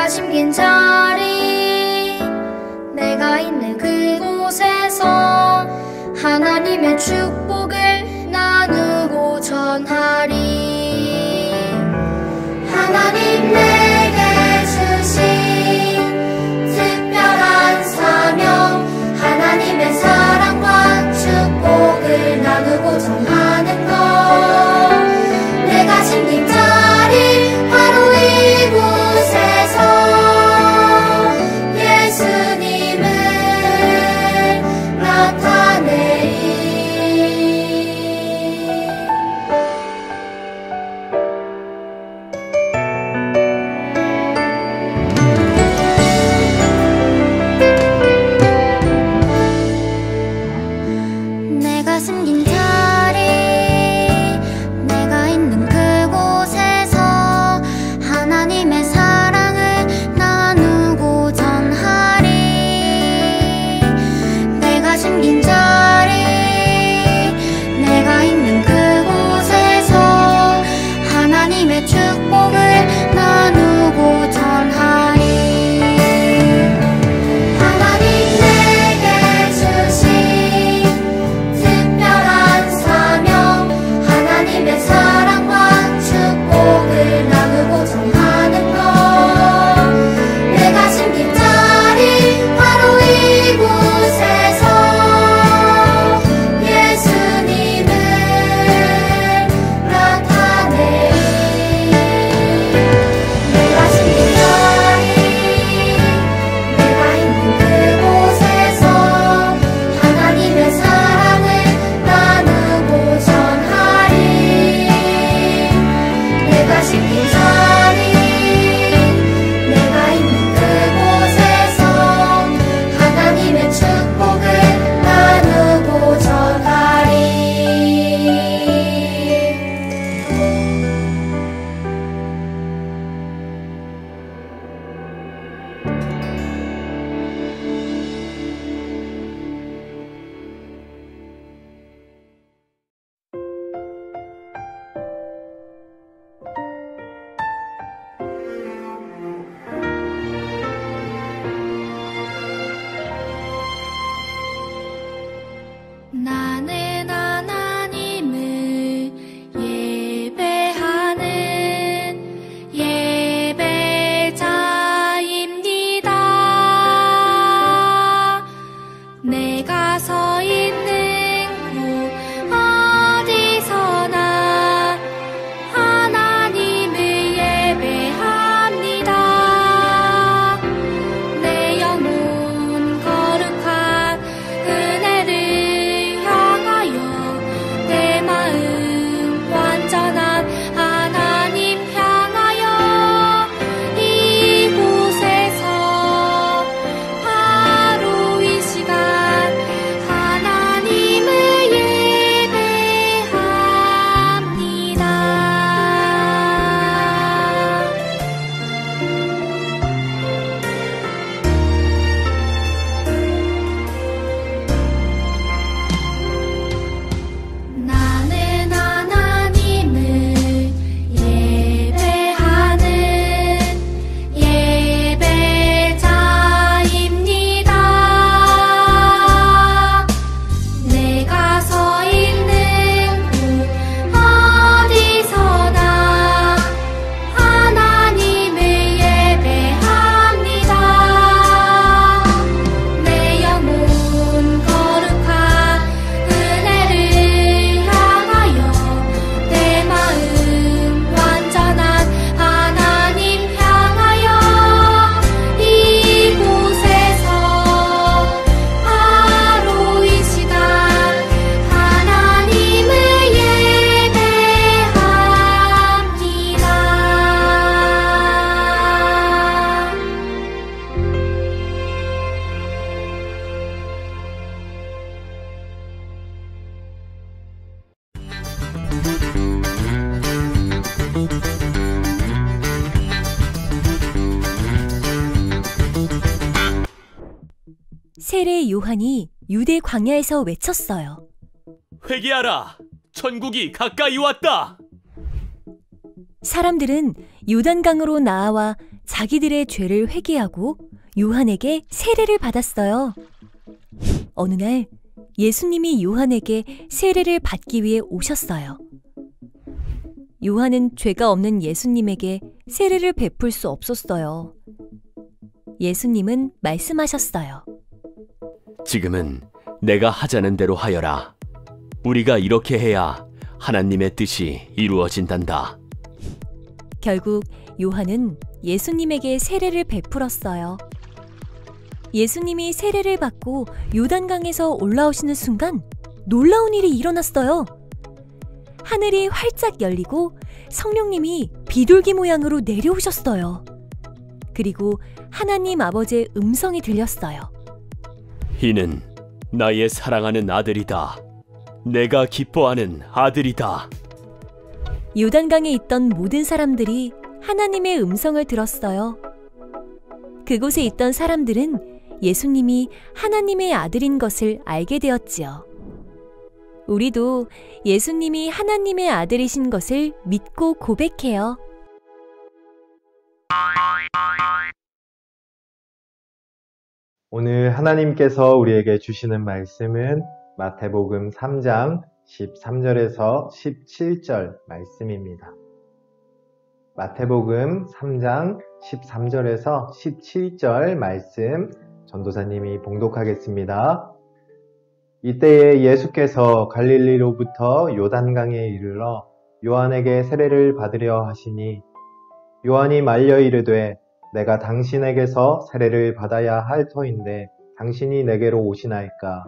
내가 심긴 자리, 내가 있는 그곳에서 하나님의 축복을 나누고 전하리. 하나님 내게 주신 특별한 사명, 하나님의 사랑과 축복을 나누고 전하는 것. 내가 심긴 자리 바로 이곳에서 예수님을 나타내리. 내가 숨긴 자리, 내가 있는 그곳에서 하나님의 사랑을 나누고 전하리. 내가 숨긴 자리, 내가 있는 그곳에서 하나님의 축복을 나누고 전하리. 하나님 내게 주신 특별한 사명, 하나님의 사랑과 축복을 나누고 전하는 것. 내가 심긴 자리 바로 이곳에서 예수님을 나타내리. 내가 심긴 자리, 내가 있는 그곳에서 하나님의 사랑을 나누고 전하리. 내가 심긴 자리, 내가 있는 그곳에서 하나님의 축복을 나누고 전하리. 나는 하나님을 예배하는 예배자입니다. 내가 서 있는 곳 어디서나 하나님을 예배합니다. 내 영혼 거룩한 은혜를 향하여 내 마음 완전한 하나님 향하여 이곳에서 바로 이 시간 하나님을 예배합니다. 나는 하나님을 예배하는 예배자입니다. 내가 서 있는 곳 어디서나 하나님을 예배합니다. 내 영혼 거룩한 은혜를 향하여 내 마음 완전한 하나님 향하여 이곳에서 바로 이 시간 하나님을 예배합니다. 세례 요한이 유대 광야에서 외쳤어요. 회개하라! 천국이 가까이 왔다! 사람들은 요단강으로 나아와 자기들의 죄를 회개하고 요한에게 세례를 받았어요. 어느 날 예수님이 요한에게 세례를 받기 위해 오셨어요. 요한은 죄가 없는 예수님에게 세례를 베풀 수 없었어요. 예수님은 말씀하셨어요. 지금은 내가 하자는 대로 하여라. 우리가 이렇게 해야 하나님의 뜻이 이루어진단다. 결국 요한은 예수님에게 세례를 베풀었어요. 예수님이 세례를 받고 요단강에서 올라오시는 순간 놀라운 일이 일어났어요. 하늘이 활짝 열리고 성령님이 비둘기 모양으로 내려오셨어요. 그리고 하나님 아버지의 음성이 들렸어요. 이는 나의 사랑하는 아들이다. 내가 기뻐하는 아들이다. 요단강에 있던 모든 사람들이 하나님의 음성을 들었어요. 그곳에 있던 사람들은 예수님이 하나님의 아들인 것을 알게 되었지요. 우리도 예수님이 하나님의 아들이신 것을 믿고 고백해요. 오늘 하나님께서 우리에게 주시는 말씀은 마태복음 3장 13절에서 17절 말씀입니다. 마태복음 3장 13절에서 17절 말씀 전도사님이 봉독하겠습니다. 이때에 예수께서 갈릴리로부터 요단강에 이르러 요한에게 세례를 받으려 하시니 요한이 말려 이르되 내가 당신에게서 세례를 받아야 할 터인데 당신이 내게로 오시나이까.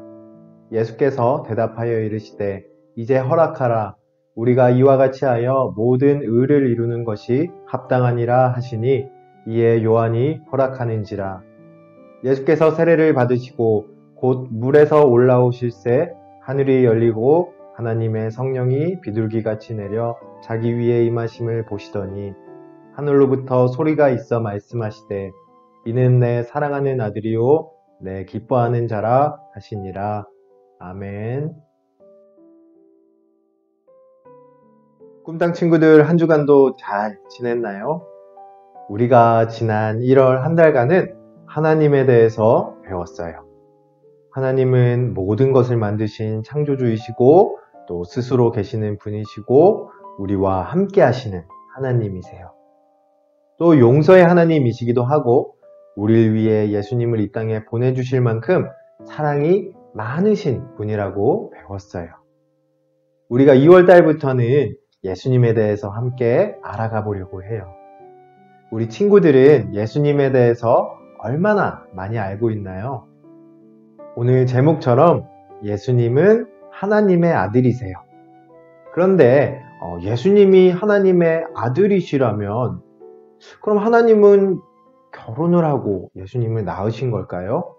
예수께서 대답하여 이르시되 이제 허락하라. 우리가 이와 같이 하여 모든 의를 이루는 것이 합당하니라 하시니 이에 요한이 허락하는지라. 예수께서 세례를 받으시고 곧 물에서 올라오실새 하늘이 열리고 하나님의 성령이 비둘기같이 내려 자기 위에 임하심을 보시더니 하늘로부터 소리가 있어 말씀하시되 이는 내 사랑하는 아들이요 내 기뻐하는 자라 하시니라. 아멘. 꿈땅 친구들 한 주간도 잘 지냈나요? 우리가 지난 1월 한 달간은 하나님에 대해서 배웠어요. 하나님은 모든 것을 만드신 창조주이시고 또 스스로 계시는 분이시고 우리와 함께 하시는 하나님이세요. 또 용서의 하나님이시기도 하고 우리를 위해 예수님을 이 땅에 보내주실 만큼 사랑이 많으신 분이라고 배웠어요. 우리가 2월 달부터는 예수님에 대해서 함께 알아가 보려고 해요. 우리 친구들은 예수님에 대해서 얼마나 많이 알고 있나요? 오늘 제목처럼 예수님은 하나님의 아들이세요. 그런데 예수님이 하나님의 아들이시라면 그럼 하나님은 결혼을 하고 예수님을 낳으신 걸까요?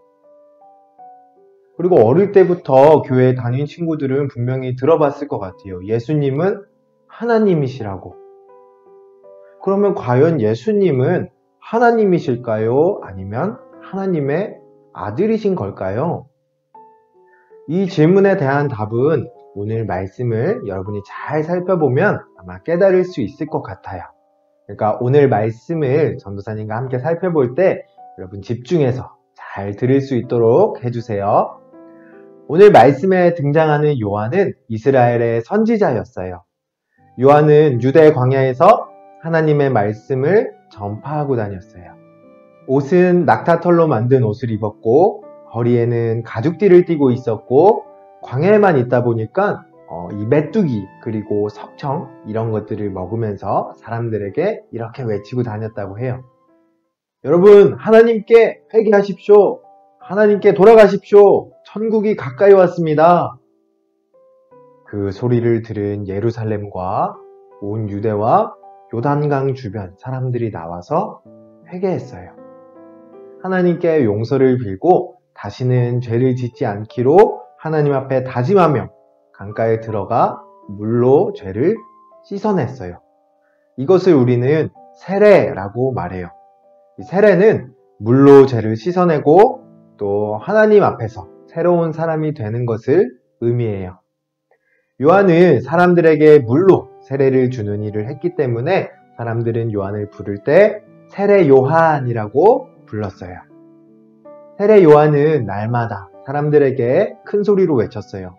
그리고 어릴 때부터 교회에 다닌 친구들은 분명히 들어봤을 것 같아요. 예수님은 하나님이시라고. 그러면 과연 예수님은 하나님이실까요? 아니면 하나님의 아들이신 걸까요? 이 질문에 대한 답은 오늘 말씀을 여러분이 잘 살펴보면 아마 깨달을 수 있을 것 같아요. 그러니까 오늘 말씀을 전도사님과 함께 살펴볼 때 여러분 집중해서 잘 들을 수 있도록 해주세요. 오늘 말씀에 등장하는 요한은 이스라엘의 선지자였어요. 요한은 유대 광야에서 하나님의 말씀을 전파하고 다녔어요. 옷은 낙타털로 만든 옷을 입었고 허리에는 가죽띠를 띠고 있었고 광야에만 있다 보니까 이 메뚜기 그리고 석청 이런 것들을 먹으면서 사람들에게 이렇게 외치고 다녔다고 해요. 여러분, 하나님께 회개하십시오. 하나님께 돌아가십시오. 천국이 가까이 왔습니다. 그 소리를 들은 예루살렘과 온 유대와 요단강 주변 사람들이 나와서 회개했어요. 하나님께 용서를 빌고 다시는 죄를 짓지 않기로 하나님 앞에 다짐하며 강가에 들어가 물로 죄를 씻어냈어요. 이것을 우리는 세례라고 말해요. 이 세례는 물로 죄를 씻어내고 또 하나님 앞에서 새로운 사람이 되는 것을 의미해요. 요한은 사람들에게 물로 세례를 주는 일을 했기 때문에 사람들은 요한을 부를 때 세례 요한이라고 불렀어요. 세례 요한은 날마다 사람들에게 큰 소리로 외쳤어요.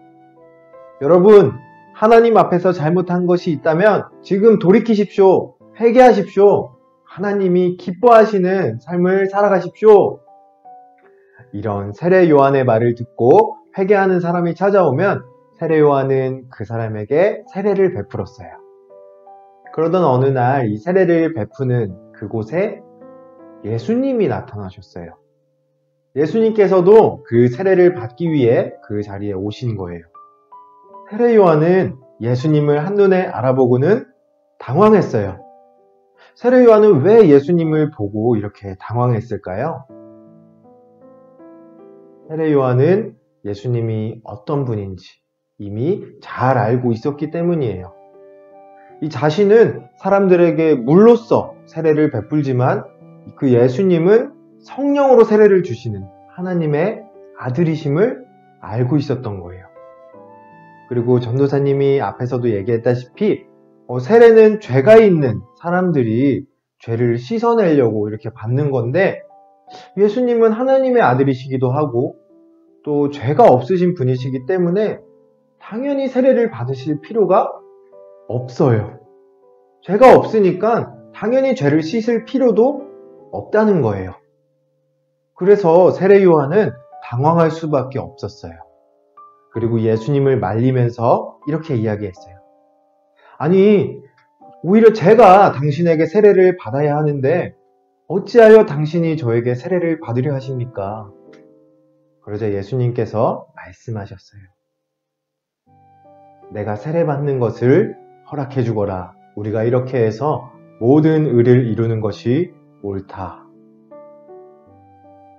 여러분, 하나님 앞에서 잘못한 것이 있다면 지금 돌이키십시오. 회개하십시오. 하나님이 기뻐하시는 삶을 살아가십시오. 이런 세례 요한의 말을 듣고 회개하는 사람이 찾아오면 세례 요한은 그 사람에게 세례를 베풀었어요. 그러던 어느 날 이 세례를 베푸는 그곳에 예수님이 나타나셨어요. 예수님께서도 그 세례를 받기 위해 그 자리에 오신 거예요. 세례 요한은 예수님을 한눈에 알아보고는 당황했어요. 세례 요한은 왜 예수님을 보고 이렇게 당황했을까요? 세례 요한은 예수님이 어떤 분인지 이미 잘 알고 있었기 때문이에요. 이 자신은 사람들에게 물로써 세례를 베풀지만 그 예수님은 성령으로 세례를 주시는 하나님의 아들이심을 알고 있었던 거예요. 그리고 전도사님이 앞에서도 얘기했다시피 세례는 죄가 있는 사람들이 죄를 씻어내려고 이렇게 받는 건데 예수님은 하나님의 아들이시기도 하고 또 죄가 없으신 분이시기 때문에 당연히 세례를 받으실 필요가 없어요. 죄가 없으니까 당연히 죄를 씻을 필요도 없다는 거예요. 그래서 세례 요한은 당황할 수밖에 없었어요. 그리고 예수님을 말리면서 이렇게 이야기했어요. 아니, 오히려 제가 당신에게 세례를 받아야 하는데 어찌하여 당신이 저에게 세례를 받으려 하십니까? 그러자 예수님께서 말씀하셨어요. 내가 세례 받는 것을 허락해 주거라. 우리가 이렇게 해서 모든 의를 이루는 것이 옳다.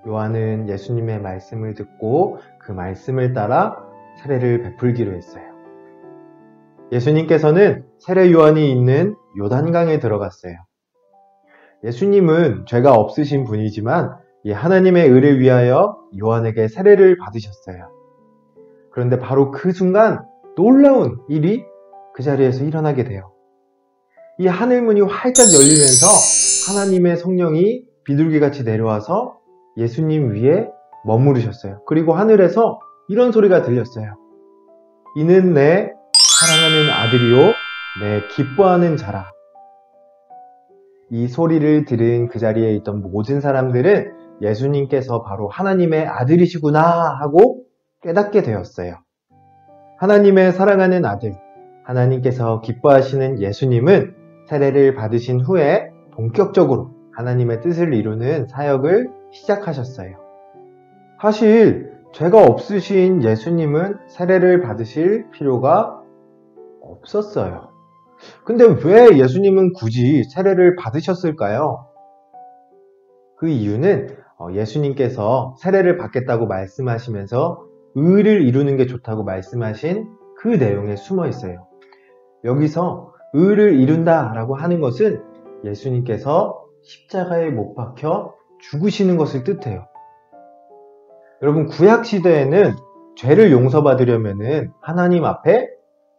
요한은 예수님의 말씀을 듣고 그 말씀을 따라 세례를 베풀기로 했어요. 예수님께서는 세례 요한이 있는 요단강에 들어갔어요. 예수님은 죄가 없으신 분이지만 이 하나님의 의를 위하여 요한에게 세례를 받으셨어요. 그런데 바로 그 순간 놀라운 일이 그 자리에서 일어나게 돼요. 이 하늘문이 활짝 열리면서 하나님의 성령이 비둘기같이 내려와서 예수님 위에 머무르셨어요. 그리고 하늘에서 이런 소리가 들렸어요. 이는 내 사랑하는 아들이요 내 기뻐하는 자라. 이 소리를 들은 그 자리에 있던 모든 사람들은 예수님께서 바로 하나님의 아들이시구나 하고 깨닫게 되었어요. 하나님의 사랑하는 아들, 하나님께서 기뻐하시는 예수님은 세례를 받으신 후에 본격적으로 하나님의 뜻을 이루는 사역을 시작하셨어요. 사실 죄가 없으신 예수님은 세례를 받으실 필요가 없었어요. 근데 왜 예수님은 굳이 세례를 받으셨을까요? 그 이유는 예수님께서 세례를 받겠다고 말씀하시면서 의를 이루는 게 좋다고 말씀하신 그 내용에 숨어 있어요. 여기서 의를 이룬다라고 하는 것은 예수님께서 십자가에 못 박혀 죽으시는 것을 뜻해요. 여러분, 구약시대에는 죄를 용서받으려면 하나님 앞에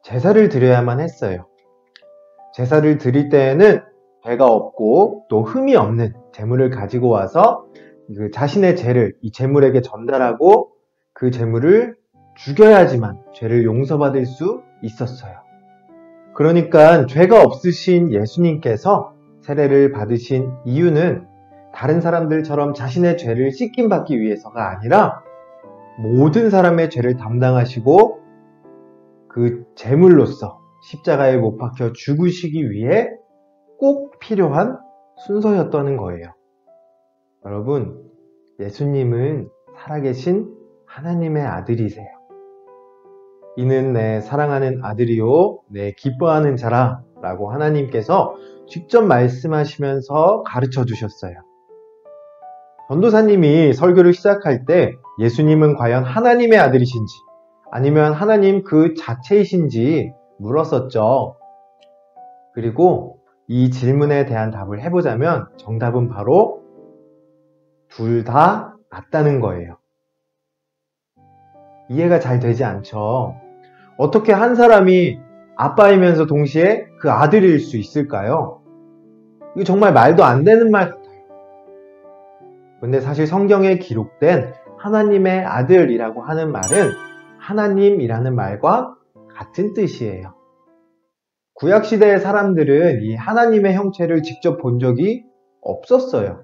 제사를 드려야만 했어요. 제사를 드릴 때에는 죄가 없고 또 흠이 없는 제물을 가지고 와서 자신의 죄를 이 제물에게 전달하고 그 제물을 죽여야지만 죄를 용서받을 수 있었어요. 그러니까 죄가 없으신 예수님께서 세례를 받으신 이유는 다른 사람들처럼 자신의 죄를 씻김받기 위해서가 아니라 모든 사람의 죄를 담당하시고 그 제물로서 십자가에 못 박혀 죽으시기 위해 꼭 필요한 순서였다는 거예요. 여러분, 예수님은 살아계신 하나님의 아들이세요. 이는 내 사랑하는 아들이요 내 기뻐하는 자라 라고 하나님께서 직접 말씀하시면서 가르쳐 주셨어요. 전도사님이 설교를 시작할 때 예수님은 과연 하나님의 아들이신지 아니면 하나님 그 자체이신지 물었었죠. 그리고 이 질문에 대한 답을 해보자면 정답은 바로 둘 다 맞다는 거예요. 이해가 잘 되지 않죠? 어떻게 한 사람이 아빠이면서 동시에 그 아들일 수 있을까요? 이거 정말 말도 안 되는 말 같아요. 근데 사실 성경에 기록된 하나님의 아들이라고 하는 말은 하나님이라는 말과 같은 뜻이에요. 구약시대의 사람들은 이 하나님의 형체를 직접 본 적이 없었어요.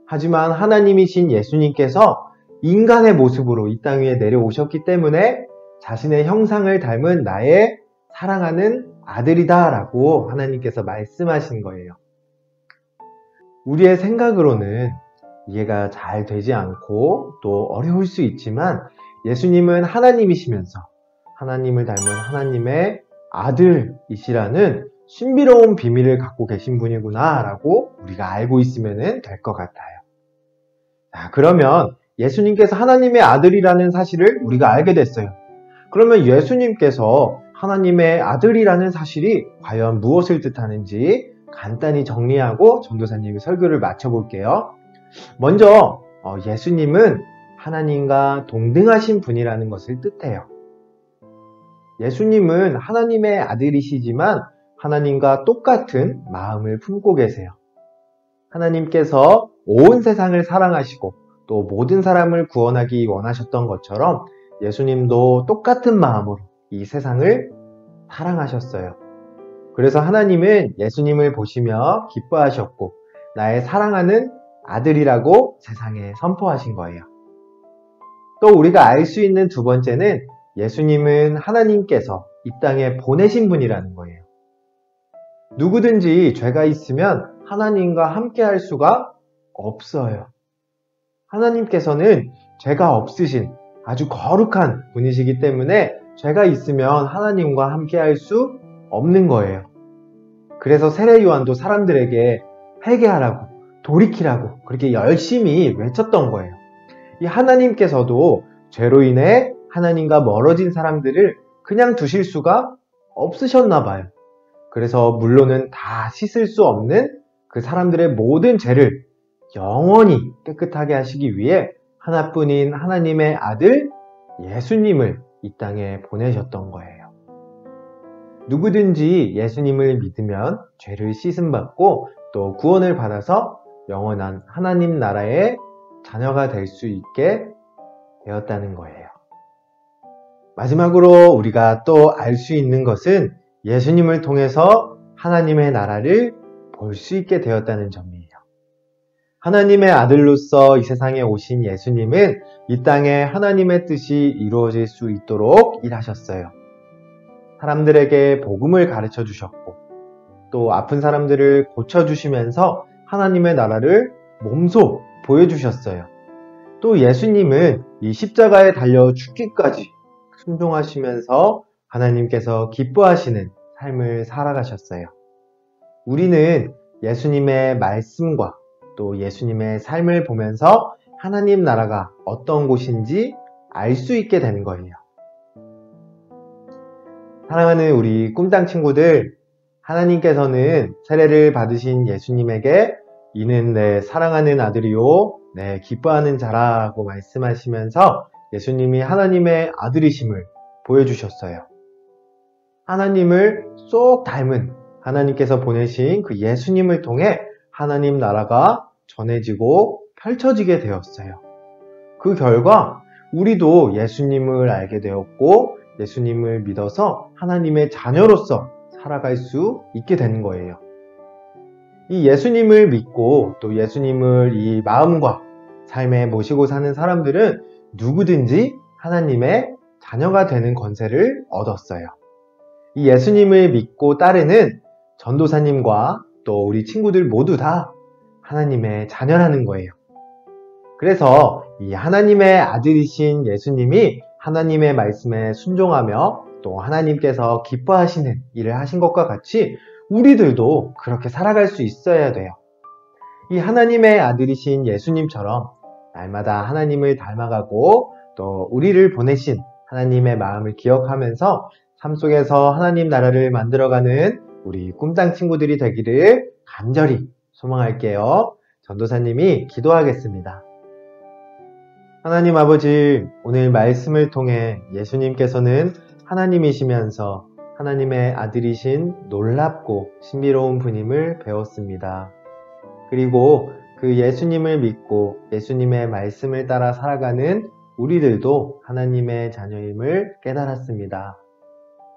하지만 하나님이신 예수님께서 인간의 모습으로 이 땅 위에 내려오셨기 때문에 자신의 형상을 닮은 나의 사랑하는 아들이다 라고 하나님께서 말씀하신 거예요. 우리의 생각으로는 이해가 잘 되지 않고 또 어려울 수 있지만 예수님은 하나님이시면서 하나님을 닮은 하나님의 아들이시라는 신비로운 비밀을 갖고 계신 분이구나 라고 우리가 알고 있으면 될 것 같아요. 자, 그러면 예수님께서 하나님의 아들이라는 사실을 우리가 알게 됐어요. 그러면 예수님께서 하나님의 아들이라는 사실이 과연 무엇을 뜻하는지 간단히 정리하고 전도사님이 설교를 마쳐볼게요. 먼저 예수님은 하나님과 동등하신 분이라는 것을 뜻해요. 예수님은 하나님의 아들이시지만 하나님과 똑같은 마음을 품고 계세요. 하나님께서 온 세상을 사랑하시고 또 모든 사람을 구원하기 원하셨던 것처럼 예수님도 똑같은 마음으로 이 세상을 사랑하셨어요. 그래서 하나님은 예수님을 보시며 기뻐하셨고 나의 사랑하는 아들이라고 세상에 선포하신 거예요. 또 우리가 알 수 있는 두 번째는 예수님은 하나님께서 이 땅에 보내신 분이라는 거예요. 누구든지 죄가 있으면 하나님과 함께 할 수가 없어요. 하나님께서는 죄가 없으신 아주 거룩한 분이시기 때문에 죄가 있으면 하나님과 함께 할 수 없는 거예요. 그래서 세례 요한도 사람들에게 회개하라고 돌이키라고 그렇게 열심히 외쳤던 거예요. 이 하나님께서도 죄로 인해 하나님과 멀어진 사람들을 그냥 두실 수가 없으셨나 봐요. 그래서 물론은 다 씻을 수 없는 그 사람들의 모든 죄를 영원히 깨끗하게 하시기 위해 하나뿐인 하나님의 아들 예수님을 이 땅에 보내셨던 거예요. 누구든지 예수님을 믿으면 죄를 씻음받고 또 구원을 받아서 영원한 하나님 나라의 자녀가 될 수 있게 되었다는 거예요. 마지막으로 우리가 또 알 수 있는 것은 예수님을 통해서 하나님의 나라를 볼 수 있게 되었다는 점이에요. 하나님의 아들로서 이 세상에 오신 예수님은 이 땅에 하나님의 뜻이 이루어질 수 있도록 일하셨어요. 사람들에게 복음을 가르쳐 주셨고 또 아픈 사람들을 고쳐주시면서 하나님의 나라를 몸소 보여주셨어요. 또 예수님은 이 십자가에 달려 죽기까지 순종하시면서 하나님께서 기뻐하시는 삶을 살아가셨어요. 우리는 예수님의 말씀과 또 예수님의 삶을 보면서 하나님 나라가 어떤 곳인지 알 수 있게 되는 거예요. 사랑하는 우리 꿈땅 친구들, 하나님께서는 세례를 받으신 예수님에게 이는 내 사랑하는 아들이요 내 기뻐하는 자라고 말씀하시면서 예수님이 하나님의 아들이심을 보여주셨어요. 하나님을 쏙 닮은 하나님께서 보내신 그 예수님을 통해 하나님 나라가 전해지고 펼쳐지게 되었어요. 그 결과 우리도 예수님을 알게 되었고 예수님을 믿어서 하나님의 자녀로서 살아갈 수 있게 되는 거예요. 이 예수님을 믿고 또 예수님을 이 마음과 삶에 모시고 사는 사람들은 누구든지 하나님의 자녀가 되는 권세를 얻었어요. 이 예수님을 믿고 따르는 전도사님과 또 우리 친구들 모두 다 하나님의 자녀라는 거예요. 그래서 이 하나님의 아들이신 예수님이 하나님의 말씀에 순종하며 또 하나님께서 기뻐하시는 일을 하신 것과 같이 우리들도 그렇게 살아갈 수 있어야 돼요. 이 하나님의 아들이신 예수님처럼 날마다 하나님을 닮아가고 또 우리를 보내신 하나님의 마음을 기억하면서 삶 속에서 하나님 나라를 만들어가는 우리 꿈땅 친구들이 되기를 간절히 소망할게요. 전도사님이 기도하겠습니다. 하나님 아버지, 오늘 말씀을 통해 예수님께서는 하나님이시면서 하나님의 아들이신 놀랍고 신비로운 분임을 배웠습니다. 그리고 그 그 예수님을 믿고 예수님의 말씀을 따라 살아가는 우리들도 하나님의 자녀임을 깨달았습니다.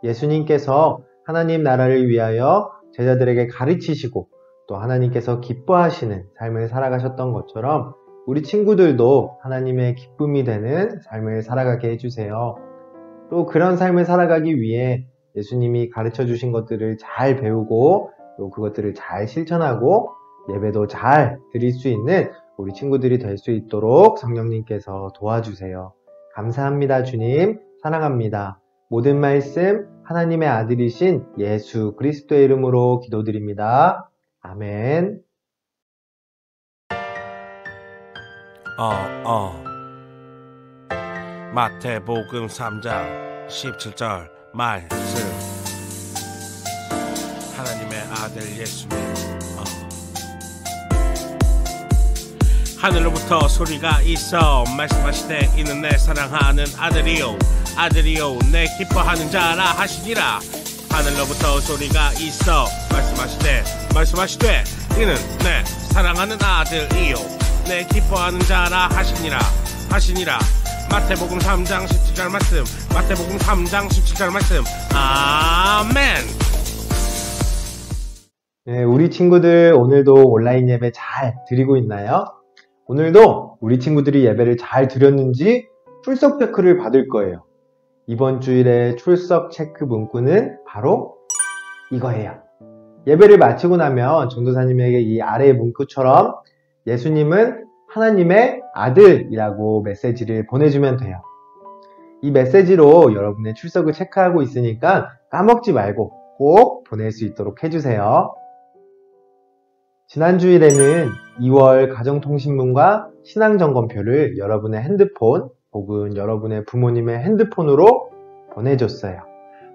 예수님께서 하나님 나라를 위하여 제자들에게 가르치시고 또 하나님께서 기뻐하시는 삶을 살아가셨던 것처럼 우리 친구들도 하나님의 기쁨이 되는 삶을 살아가게 해주세요. 또 그런 삶을 살아가기 위해 예수님이 가르쳐 주신 것들을 잘 배우고 또 그것들을 잘 실천하고 예배도 잘 드릴 수 있는 우리 친구들이 될 수 있도록 성령님께서 도와주세요. 감사합니다, 주님. 사랑합니다. 모든 말씀 하나님의 아들이신 예수 그리스도의 이름으로 기도드립니다. 아멘. 마태복음 3장 17절 말씀. 하나님의 아들 예수님. 하늘로부터 소리가 있어 말씀하시되 이는 내 사랑하는 아들이요 아들이요 내 기뻐하는 자라 하시니라. 하늘로부터 소리가 있어 말씀하시되 이는 내 사랑하는 아들이요 내 기뻐하는 자라 하시니라. 마태복음 3장 17절 말씀. 마태복음 3장 17절 말씀. 아멘. 네, 우리 친구들 오늘도 온라인 예배 잘 드리고 있나요? 오늘도 우리 친구들이 예배를 잘 드렸는지 출석 체크를 받을 거예요. 이번 주일에 출석 체크 문구는 바로 이거예요. 예배를 마치고 나면 전도사님에게 이 아래의 문구처럼 예수님은 하나님의 아들이라고 메시지를 보내주면 돼요. 이 메시지로 여러분의 출석을 체크하고 있으니까 까먹지 말고 꼭 보낼 수 있도록 해주세요. 지난 주일에는 2월 가정통신문과 신앙점검표를 여러분의 핸드폰 혹은 여러분의 부모님의 핸드폰으로 보내줬어요.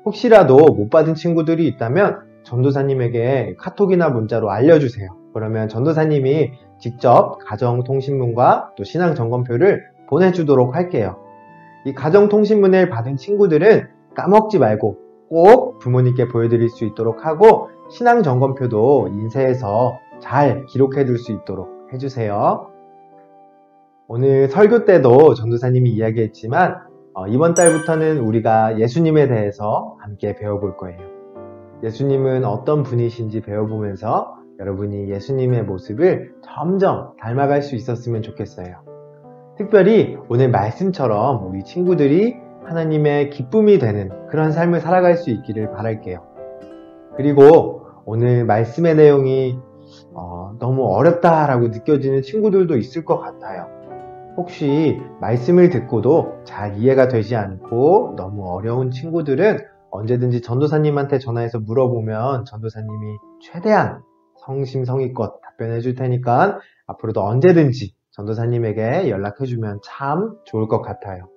혹시라도 못 받은 친구들이 있다면 전도사님에게 카톡이나 문자로 알려주세요. 그러면 전도사님이 직접 가정통신문과 또 신앙점검표를 보내주도록 할게요. 이 가정통신문을 받은 친구들은 까먹지 말고 꼭 부모님께 보여드릴 수 있도록 하고 신앙점검표도 인쇄해서 잘 기록해 둘 수 있도록 해주세요. 오늘 설교 때도 전도사님이 이야기했지만 이번 달부터는 우리가 예수님에 대해서 함께 배워볼 거예요. 예수님은 어떤 분이신지 배워보면서 여러분이 예수님의 모습을 점점 닮아갈 수 있었으면 좋겠어요. 특별히 오늘 말씀처럼 우리 친구들이 하나님의 기쁨이 되는 그런 삶을 살아갈 수 있기를 바랄게요. 그리고 오늘 말씀의 내용이 너무 어렵다라고 느껴지는 친구들도 있을 것 같아요. 혹시 말씀을 듣고도 잘 이해가 되지 않고 너무 어려운 친구들은 언제든지 전도사님한테 전화해서 물어보면 전도사님이 최대한 성심성의껏 답변해 줄 테니까 앞으로도 언제든지 전도사님에게 연락해주면 참 좋을 것 같아요.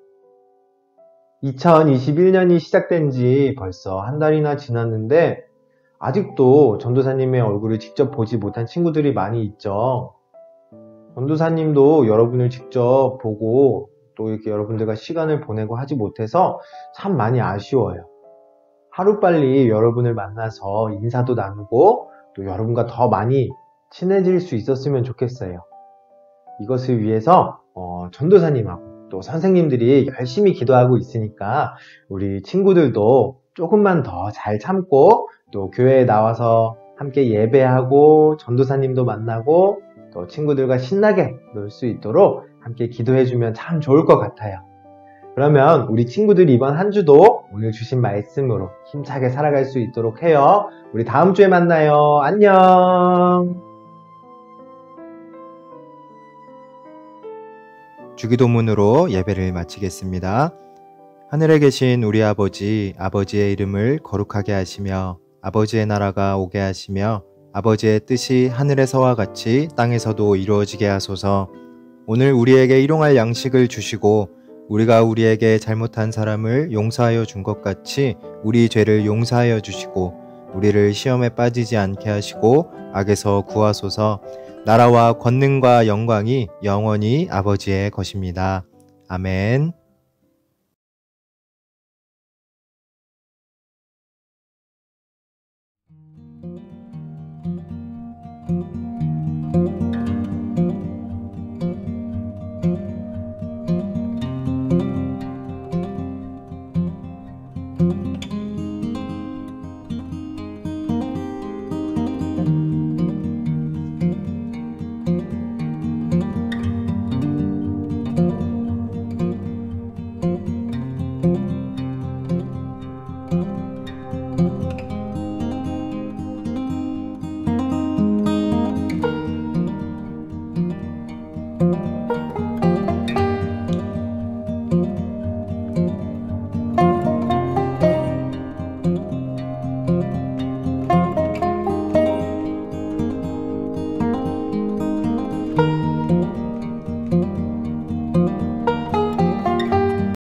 2021년이 시작된 지 벌써 한 달이나 지났는데 아직도 전도사님의 얼굴을 직접 보지 못한 친구들이 많이 있죠. 전도사님도 여러분을 직접 보고 또 이렇게 여러분들과 시간을 보내고 하지 못해서 참 많이 아쉬워요. 하루빨리 여러분을 만나서 인사도 나누고 또 여러분과 더 많이 친해질 수 있었으면 좋겠어요. 이것을 위해서 전도사님하고 또 선생님들이 열심히 기도하고 있으니까 우리 친구들도 조금만 더 잘 참고 또 교회에 나와서 함께 예배하고 전도사님도 만나고 또 친구들과 신나게 놀 수 있도록 함께 기도해주면 참 좋을 것 같아요. 그러면 우리 친구들이 이번 한 주도 오늘 주신 말씀으로 힘차게 살아갈 수 있도록 해요. 우리 다음 주에 만나요. 안녕. 주기도문으로 예배를 마치겠습니다. 하늘에 계신 우리 아버지, 아버지의 이름을 거룩하게 하시며 아버지의 나라가 오게 하시며 아버지의 뜻이 하늘에서와 같이 땅에서도 이루어지게 하소서. 오늘 우리에게 일용할 양식을 주시고 우리가 우리에게 잘못한 사람을 용서하여 준 것 같이 우리 죄를 용서하여 주시고 우리를 시험에 빠지지 않게 하시고 악에서 구하소서. 나라와 권능과 영광이 영원히 아버지의 것입니다. 아멘.